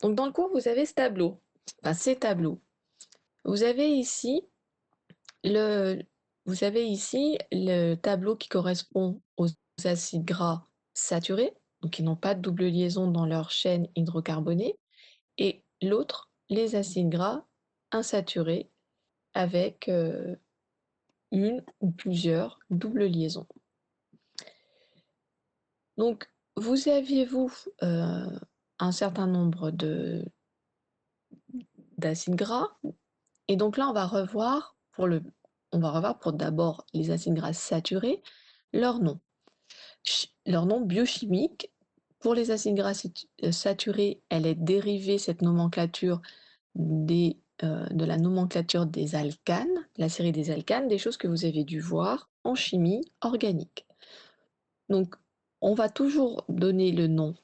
Donc dans le cours, vous avez ce tableau, enfin ces tableaux. Vous avez ici le, vous avez ici le tableau qui correspond aux acides gras saturés, donc qui n'ont pas de double liaison dans leur chaîne hydrocarbonée, et l'autre, les acides gras insaturés avec une ou plusieurs doubles liaisons. Donc, vous aviez-vous un certain nombre d'acides gras, et donc là, on va revoir pour d'abord les acides gras saturés, leur nom. Leur nom biochimique. Pour les acides gras saturés, elle est dérivée, cette nomenclature, de la nomenclature des alcanes, la série des alcanes, des choses que vous avez dû voir en chimie organique. Donc, on va toujours donner le nom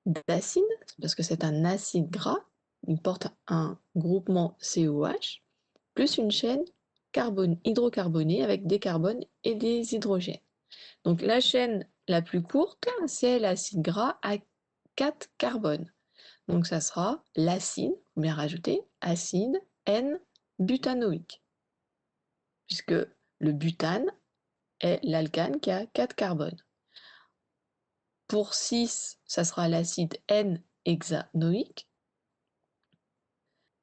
d'acide, parce que c'est un acide gras, il porte un groupement COH, plus une chaîne hydrocarbonée avec des carbones et des hydrogènes. Donc la chaîne la plus courte, c'est l'acide gras à 4 carbones. Donc ça sera l'acide, bien rajouter, acide N-butanoïque, puisque le butane est l'alcane qui a 4 carbones. Pour 6, ça sera l'acide N-hexanoïque.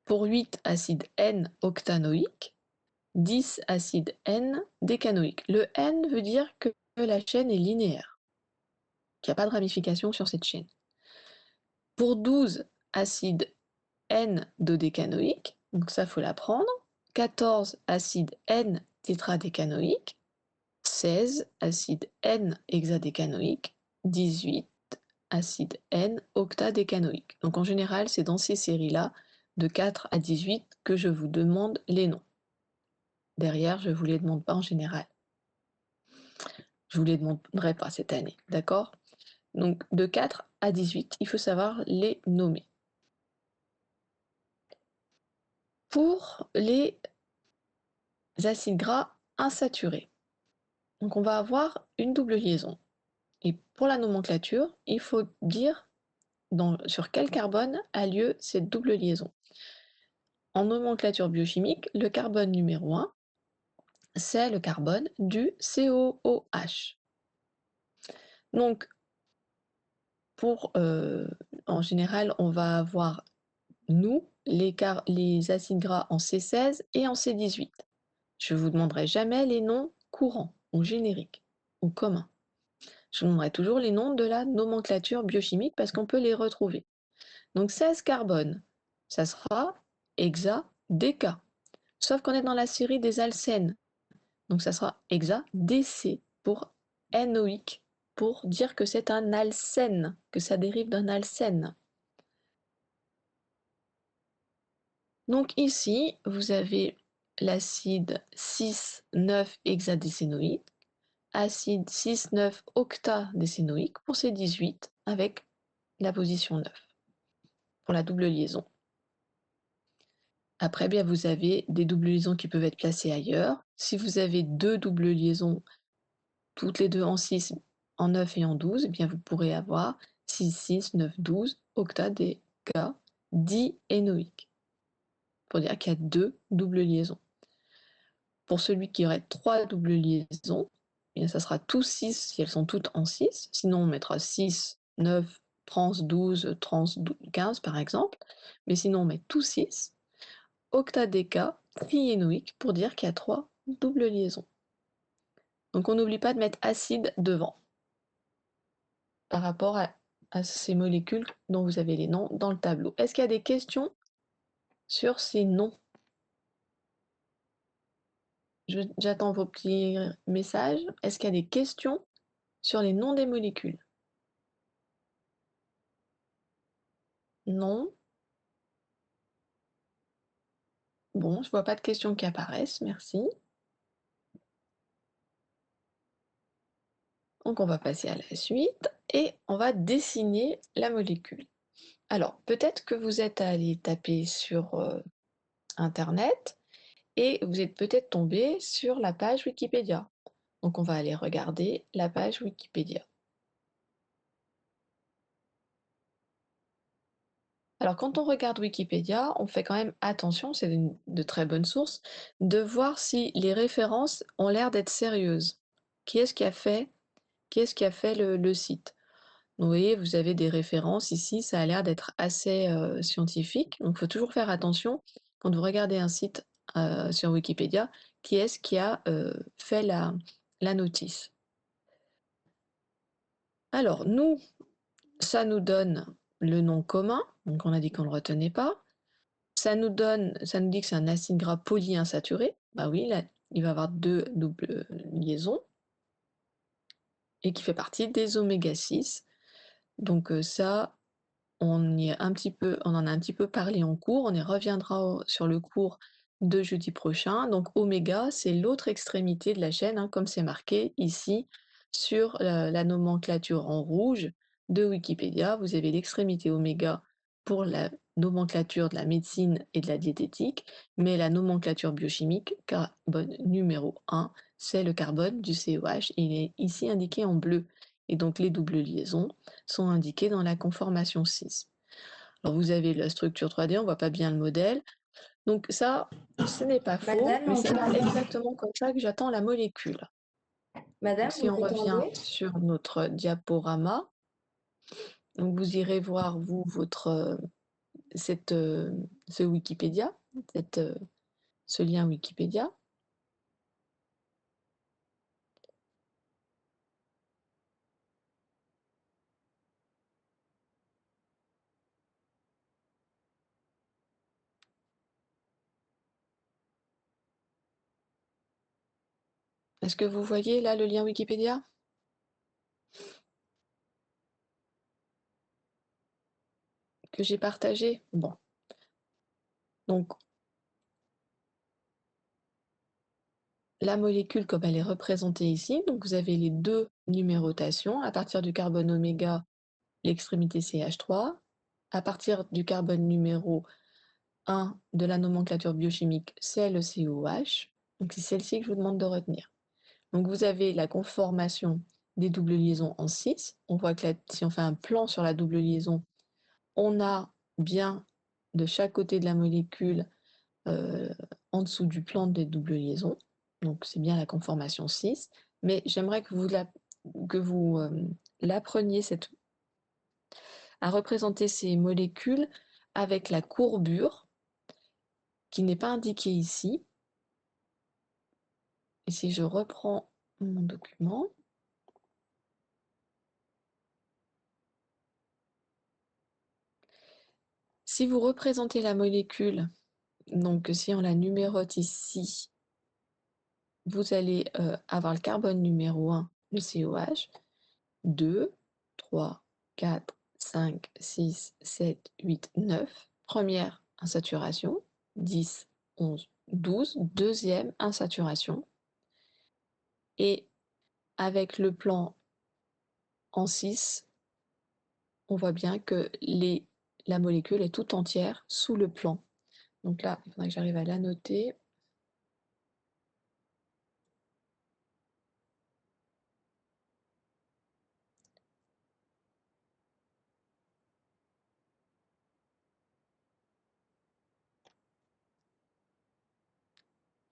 Pour 8, acide N-octanoïque. 10, acide N-décanoïque. Le N veut dire que la chaîne est linéaire, qu'il n'y a pas de ramification sur cette chaîne. Pour 12, acide N-dodécanoïque, donc ça, il faut l'apprendre. 14, acide N-tétradécanoïque. 16, acide N-hexadécanoïque. 18, acide N-octadécanoïque. Donc en général, c'est dans ces séries-là, de 4 à 18, que je vous demande les noms. Derrière, je ne vous les demande pas en général. Je ne vous les demanderai pas cette année, d'accord? Donc de 4 à 18, il faut savoir les nommer. Pour les acides gras insaturés, donc on va avoir une double liaison. Et pour la nomenclature, il faut dire sur quel carbone a lieu cette double liaison. En nomenclature biochimique, le carbone numéro 1, c'est le carbone du COOH. Donc, en général, on va avoir, nous, les acides gras en C16 et en C18. Je ne vous demanderai jamais les noms courants ou génériques ou communs. Je vous demanderai toujours les noms de la nomenclature biochimique parce qu'on peut les retrouver. Donc 16 carbone, ça sera hexa-déca. Sauf qu'on est dans la série des alcènes. Donc ça sera hexa-DC pour énoïque, pour dire que c'est un alcène, que ça dérive d'un alcène. Donc ici, vous avez l'acide 6,9-hexadécénoïque, acide 6,9-octadécénoïque pour ces 18 avec la position 9 pour la double liaison. Après, bien, vous avez des doubles liaisons qui peuvent être placées ailleurs. Si vous avez deux doubles liaisons, toutes les deux en 6, en 9 et en 12, eh bien, vous pourrez avoir 6, 6, 9, 12, octadéca, diénoïque, pour dire qu'il y a deux doubles liaisons. Pour celui qui aurait trois doubles liaisons, eh bien, ça sera tous 6 si elles sont toutes en 6. Sinon, on mettra 6, 9, trans 12, trans 15 par exemple. Mais sinon, on met tous 6. Octadéca, triénoïque, pour dire qu'il y a trois doubles liaisons. Donc on n'oublie pas de mettre acide devant par rapport à ces molécules dont vous avez les noms dans le tableau. Est-ce qu'il y a des questions sur ces noms? J'attends vos petits messages. Est-ce qu'il y a des questions sur les noms des molécules? Non. Bon, je ne vois pas de questions qui apparaissent, merci. Donc on va passer à la suite et on va dessiner la molécule. Alors, peut-être que vous êtes allé taper sur Internet et vous êtes peut-être tombé sur la page Wikipédia. Donc on va aller regarder la page Wikipédia. Alors quand on regarde Wikipédia, on fait quand même attention, c'est de très bonnes sources, de voir si les références ont l'air d'être sérieuses. Qui est-ce qui a fait, qui est-ce qui a fait le site? Vous voyez, vous avez des références ici, ça a l'air d'être assez scientifique. Donc, il faut toujours faire attention quand vous regardez un site sur Wikipédia, qui est-ce qui a fait la notice. Alors, nous, ça nous donne le nom commun, donc on a dit qu'on ne le retenait pas. Ça nous dit que c'est un acide gras polyinsaturé. Bah oui, là, il va avoir deux doubles liaisons et qui fait partie des oméga 6. Donc ça, on en a un petit peu parlé en cours, on y reviendra sur le cours de jeudi prochain. Donc oméga, c'est l'autre extrémité de la chaîne, hein, comme c'est marqué ici sur la nomenclature en rouge de Wikipédia. Vous avez l'extrémité oméga pour la nomenclature de la médecine et de la diététique, mais la nomenclature biochimique, carbone numéro 1, c'est le carbone du COH. Il est ici indiqué en bleu. Et donc les doubles liaisons sont indiquées dans la conformation 6. Alors vous avez la structure 3D, on voit pas bien le modèle. Donc ça, ce n'est pas faux, Madame, mais c'est pas exactement comme ça que j'attends la molécule. Madame, Donc si vous on revient m'entendez? sur notre diaporama, donc vous irez voir vous ce Wikipédia, ce lien Wikipédia. Est-ce que vous voyez là le lien Wikipédia que j'ai partagé? Bon. Donc la molécule comme elle est représentée ici, donc vous avez les deux numérotations. À partir du carbone oméga, l'extrémité CH3. À partir du carbone numéro 1 de la nomenclature biochimique, c'est le COH. Donc c'est celle-ci que je vous demande de retenir. Donc vous avez la conformation des doubles liaisons en 6. On voit que si on fait un plan sur la double liaison, on a bien de chaque côté de la molécule en dessous du plan des doubles liaisons. Donc c'est bien la conformation 6. Mais j'aimerais que vous l'appreniez à représenter ces molécules avec la courbure qui n'est pas indiquée ici. Et si je reprends mon document, si vous représentez la molécule, donc si on la numérote ici, vous allez avoir le carbone numéro 1, le COH, 2, 3, 4, 5, 6, 7, 8, 9. Première insaturation, 10, 11, 12. Deuxième insaturation. Et avec le plan en 6, on voit bien que la molécule est tout entière sous le plan. Donc là, il faudrait que j'arrive à la noter.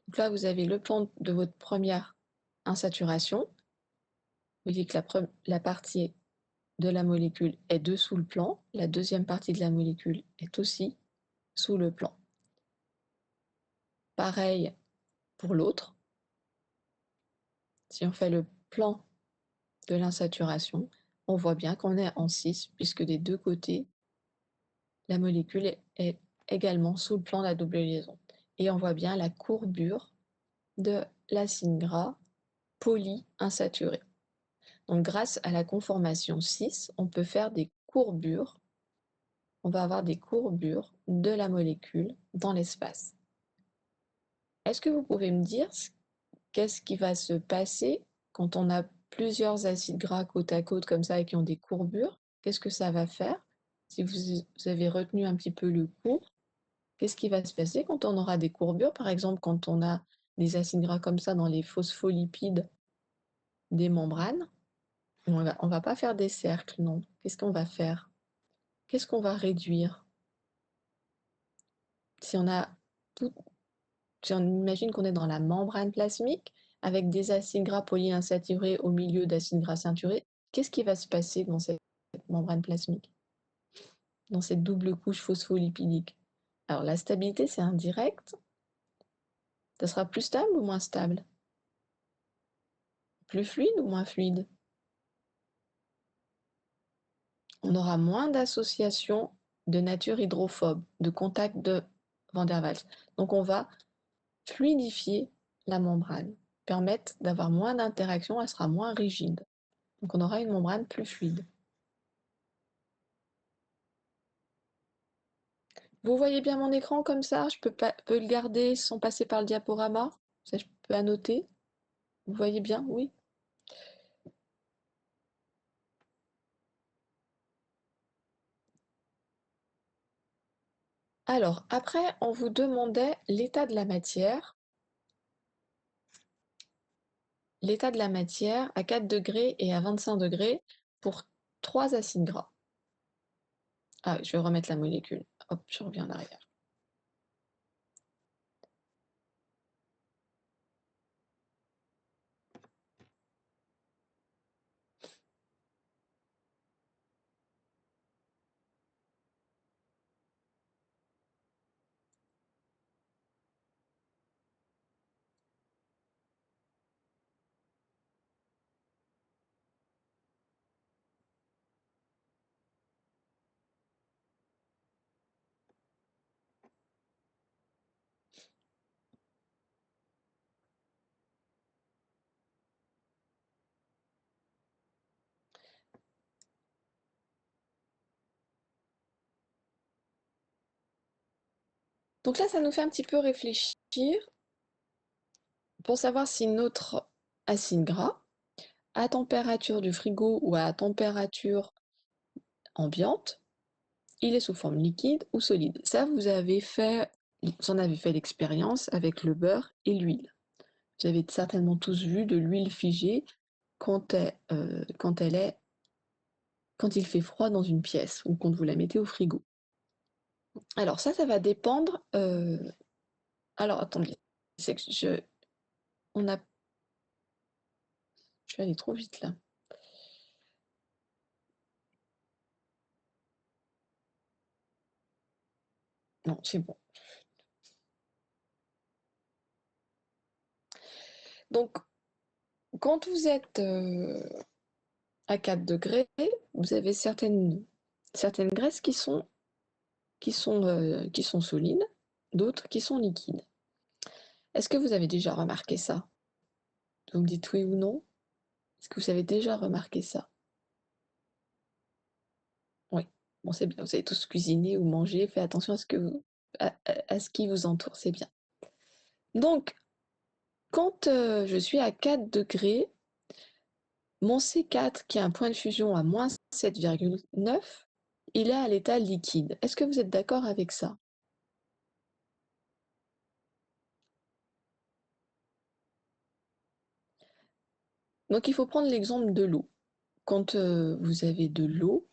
Donc là, vous avez le plan de votre première insaturation. Vous voyez que la partie de la molécule est dessous le plan. La deuxième partie de la molécule est aussi sous le plan. Pareil pour l'autre. Si on fait le plan de l'insaturation, on voit bien qu'on est en 6, puisque des deux côtés, la molécule est également sous le plan de la double liaison. Et on voit bien la courbure de l'acide gras polyinsaturé. Donc grâce à la conformation 6, on peut faire des courbures. On va avoir des courbures de la molécule dans l'espace. Est-ce que vous pouvez me dire qu'est-ce qui va se passer quand on a plusieurs acides gras côte à côte comme ça et qui ont des courbures? Qu'est-ce que ça va faire? Si vous avez retenu un petit peu le cours, qu'est-ce qui va se passer quand on aura des courbures? Par exemple, quand on a des acides gras comme ça dans les phospholipides des membranes, on va pas faire des cercles, non. Qu'est-ce qu'on va faire? Qu'est-ce qu'on va réduire? Si on a tout, si on imagine qu'on est dans la membrane plasmique avec des acides gras polyinsaturés au milieu d'acides gras saturés, qu'est-ce qui va se passer dans cette membrane plasmique, dans cette double couche phospholipidique? Alors la stabilité, c'est indirect. Ça sera plus stable ou moins stable? Plus fluide ou moins fluide? On aura moins d'associations de nature hydrophobe, de contact de Van der Waals. Donc on va fluidifier la membrane, permettre d'avoir moins d'interactions, elle sera moins rigide. Donc on aura une membrane plus fluide. Vous voyez bien mon écran comme ça? Je peux le garder sans passer par le diaporama? Ça, je peux annoter? Vous voyez bien? Oui? Alors, après, on vous demandait l'état de la matière. L'état de la matière à 4 degrés et à 25 degrés pour 3 acides gras. Ah, je vais remettre la molécule. Hop, je reviens en arrière. Donc là, ça nous fait un petit peu réfléchir pour savoir si notre acide gras, à température du frigo ou à température ambiante, il est sous forme liquide ou solide. Ça, vous en avez fait l'expérience avec le beurre et l'huile. Vous avez certainement tous vu de l'huile figée quand quand il fait froid dans une pièce ou quand vous la mettez au frigo. Alors ça va dépendre. Alors attendez, c'est que on a, je vais aller trop vite là. Non, c'est bon. Donc quand vous êtes à 4 degrés, vous avez certaines graisses qui sont solides, d'autres qui sont liquides. Est-ce que vous avez déjà remarqué ça? Vous me dites oui ou non? Est-ce que vous avez déjà remarqué ça? Oui. Bon, c'est bien. Vous avez tous cuisiné ou mangé. Faites attention à ce qui vous entoure. C'est bien. Donc, quand je suis à 4 degrés, mon C4, qui a un point de fusion à moins 7,9, il est à l'état liquide. Est-ce que vous êtes d'accord avec ça? Donc, il faut prendre l'exemple de l'eau. Quand vous avez de l'eau,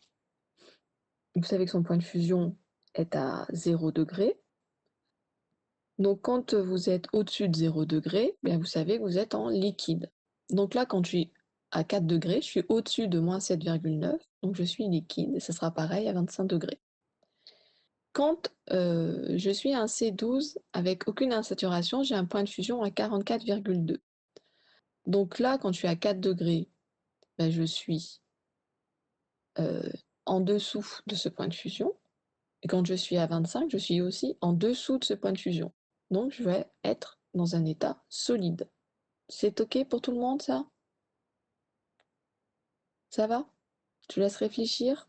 vous savez que son point de fusion est à 0 degré. Donc, quand vous êtes au-dessus de 0 degré, bien, vous savez que vous êtes en liquide. Donc là, quand je suis à 4 degrés, je suis au-dessus de moins 7,9, donc je suis liquide, et ça sera pareil à 25 degrés. Quand je suis à un C12 avec aucune insaturation, j'ai un point de fusion à 44,2. Donc là, quand je suis à 4 degrés, ben, je suis en dessous de ce point de fusion. Et quand je suis à 25, je suis aussi en dessous de ce point de fusion. Donc je vais être dans un état solide. C'est OK pour tout le monde, ça? Ça va? Je vous laisse réfléchir.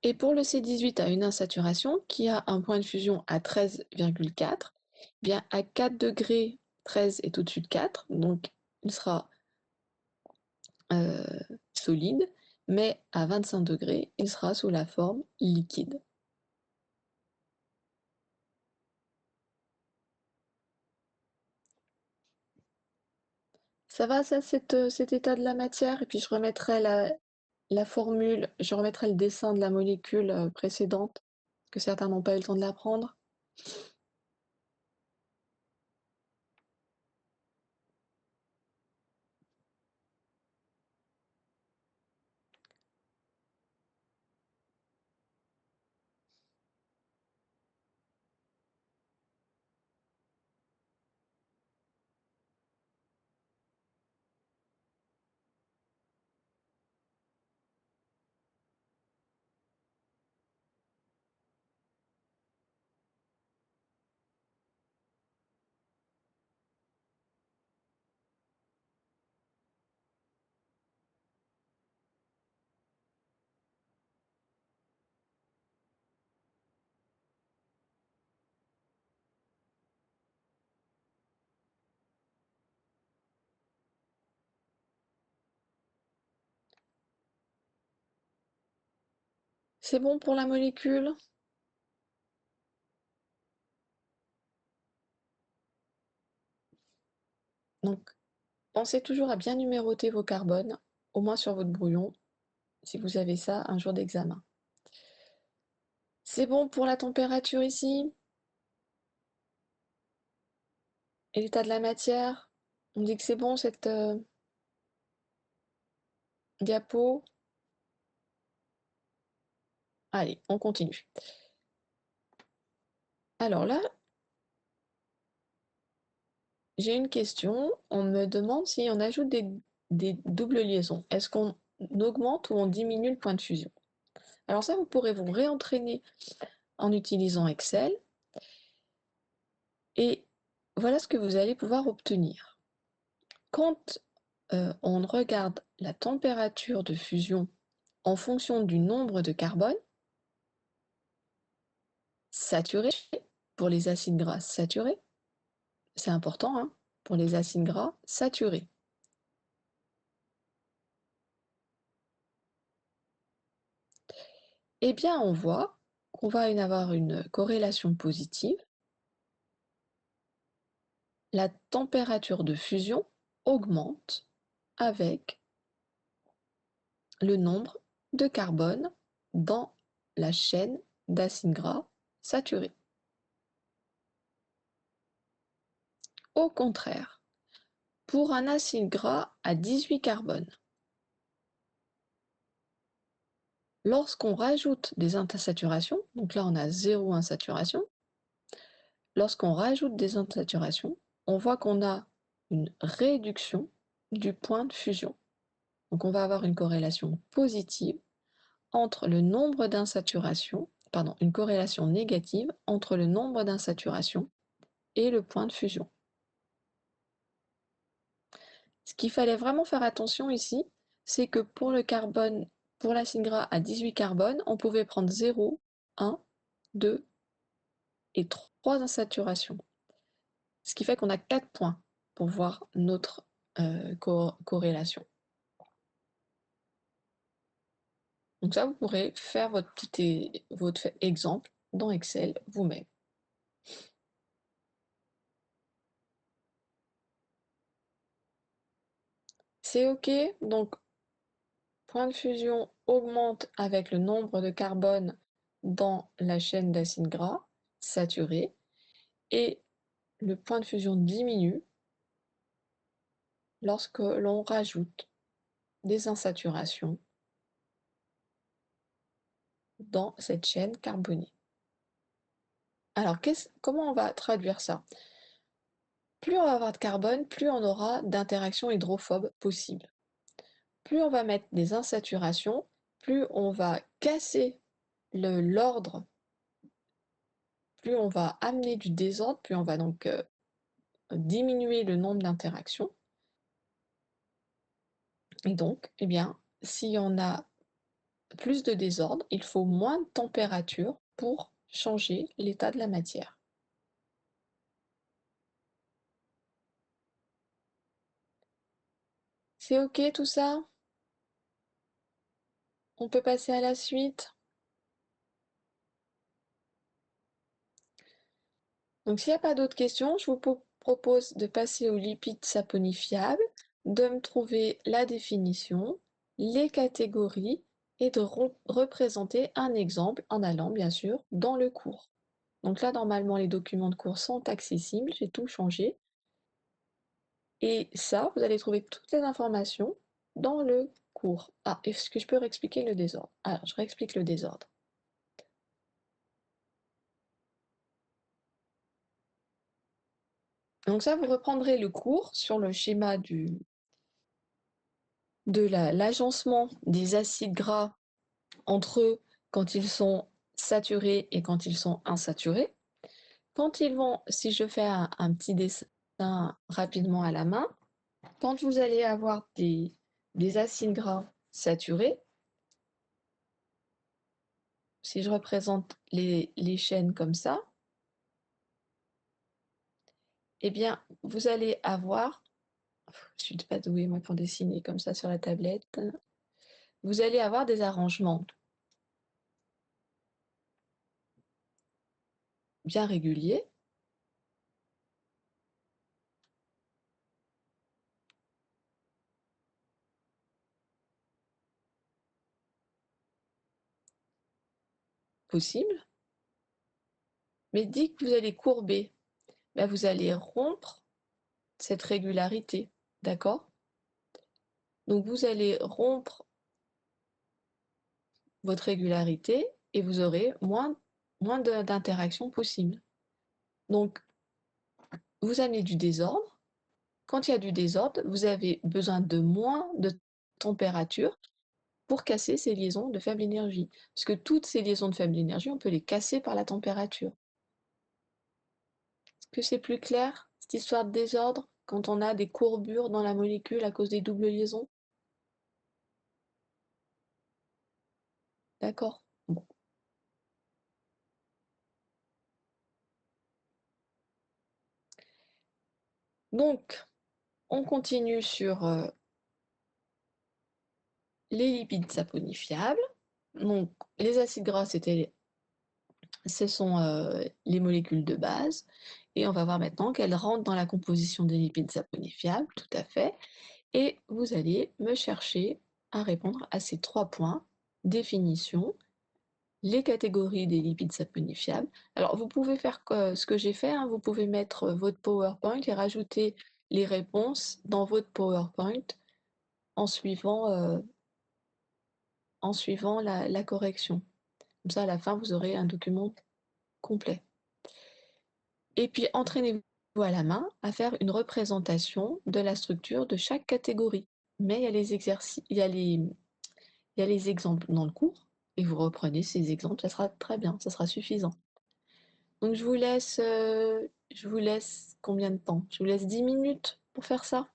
Et pour le C18 à une insaturation qui a un point de fusion à 13,4, bien à 4 degrés, 13 est au-dessus de 4, donc il sera solide, mais à 25 degrés, il sera sous la forme liquide. Ça va ça, cet état de la matière? Et puis je remettrai la formule, je remettrai le dessin de la molécule, précédente, que certains n'ont pas eu le temps de l'apprendre. C'est bon pour la molécule? Donc pensez toujours à bien numéroter vos carbones, au moins sur votre brouillon, si vous avez ça un jour d'examen. C'est bon pour la température ici? Et l'état de la matière? On dit que c'est bon cette, diapo? Allez, on continue. Alors là, j'ai une question. On me demande si on ajoute des doubles liaisons. Est-ce qu'on augmente ou on diminue le point de fusion? Alors ça, vous pourrez vous réentraîner en utilisant Excel et voilà ce que vous allez pouvoir obtenir. Quand on regarde la température de fusion en fonction du nombre de carbone saturé pour les acides gras saturés, c'est important, hein, pour les acides gras saturés. Eh bien, on voit qu'on va avoir une corrélation positive. La température de fusion augmente avec le nombre de carbone dans la chaîne d'acides gras saturés. Au contraire, pour un acide gras à 18 carbone, lorsqu'on rajoute des insaturations, donc là on a 0 insaturation, lorsqu'on rajoute des insaturations, on voit qu'on a une réduction du point de fusion. Donc on va avoir une corrélation positive entre le nombre d'insaturations, pardon, une corrélation négative entre le nombre d'insaturations et le point de fusion. Ce qu'il fallait vraiment faire attention ici, c'est que pour le carbone, pour l'acide gras à 18 carbone, on pouvait prendre 0, 1, 2 et 3 insaturations. Ce qui fait qu'on a 4 points pour voir notre corrélation. Donc ça, vous pourrez faire votre exemple dans Excel vous-même. C'est OK, donc point de fusion augmente avec le nombre de carbone dans la chaîne d'acides gras saturés et le point de fusion diminue lorsque l'on rajoute des insaturations dans cette chaîne carbonée. Alors, comment on va traduire ça? Plus on va avoir de carbone, plus on aura d'interactions hydrophobes possibles. Plus on va mettre des insaturations, plus on va casser l'ordre, plus on va amener du désordre, plus on va donc diminuer le nombre d'interactions. Et donc, eh bien, si on a plus de désordre, il faut moins de température pour changer l'état de la matière. C'est OK tout ça? On peut passer à la suite? Donc s'il n'y a pas d'autres questions, je vous propose de passer aux lipides saponifiables. de me trouver la définition, les catégories et de représenter un exemple en allant bien sûr dans le cours. Donc là, normalement, les documents de cours sont accessibles, j'ai tout changé. Et ça, vous allez trouver toutes les informations dans le cours. Ah, est-ce que je peux réexpliquer le désordre? Alors, je réexplique le désordre. Donc ça, vous reprendrez le cours sur le schéma de l'agencement des acides gras entre eux quand ils sont saturés et quand ils sont insaturés. Quand ils vont, si je fais un petit dessin rapidement à la main, quand vous allez avoir des acides gras saturés, si je représente les chaînes comme ça, eh bien, vous allez avoir, je suis pas douée moi pour dessiner comme ça sur la tablette, vous allez avoir des arrangements bien réguliers, possibles, mais dès que vous allez courber, ben vous allez rompre cette régularité, d'accord? Donc vous allez rompre votre régularité et vous aurez moins d'interactions possibles. Donc vous amenez du désordre. Quand il y a du désordre, vous avez besoin de moins de température pour casser ces liaisons de faible énergie. Parce que toutes ces liaisons de faible énergie, on peut les casser par la température. Est-ce que c'est plus clair, cette histoire de désordre, quand on a des courbures dans la molécule à cause des doubles liaisons? D'accord. Bon. Donc, on continue sur les lipides saponifiables. Donc, les acides gras, ce sont les molécules de base. Et on va voir maintenant qu'elles rentrent dans la composition des lipides saponifiables, tout à fait. Et vous allez me chercher à répondre à ces 3 points. Définition, les catégories des lipides saponifiables. Alors, vous pouvez faire ce que j'ai fait, hein, vous pouvez mettre votre PowerPoint et rajouter les réponses dans votre PowerPoint en suivant la correction. Comme ça, à la fin, vous aurez un document complet. Et puis, entraînez-vous à la main à faire une représentation de la structure de chaque catégorie. Mais il y a les exercices, il y a les exemples dans le cours, et vous reprenez ces exemples, ça sera très bien, ça sera suffisant. Donc je vous laisse combien de temps? Je vous laisse 10 minutes pour faire ça?